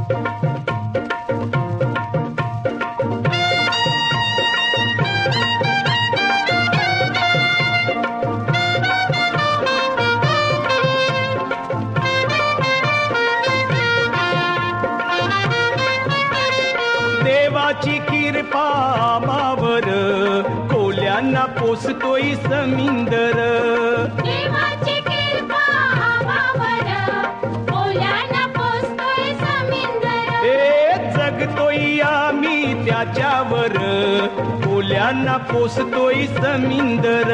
देवाची कृपा मावर कोल्यांना पोसतोय समिंदर. देवाची कृपा आम्हावर कोल्यांना पोसतोय समिंदर. ए जगतोय आम्ही त्याच्यावर कोल्यांना पोसतोय समिंदर.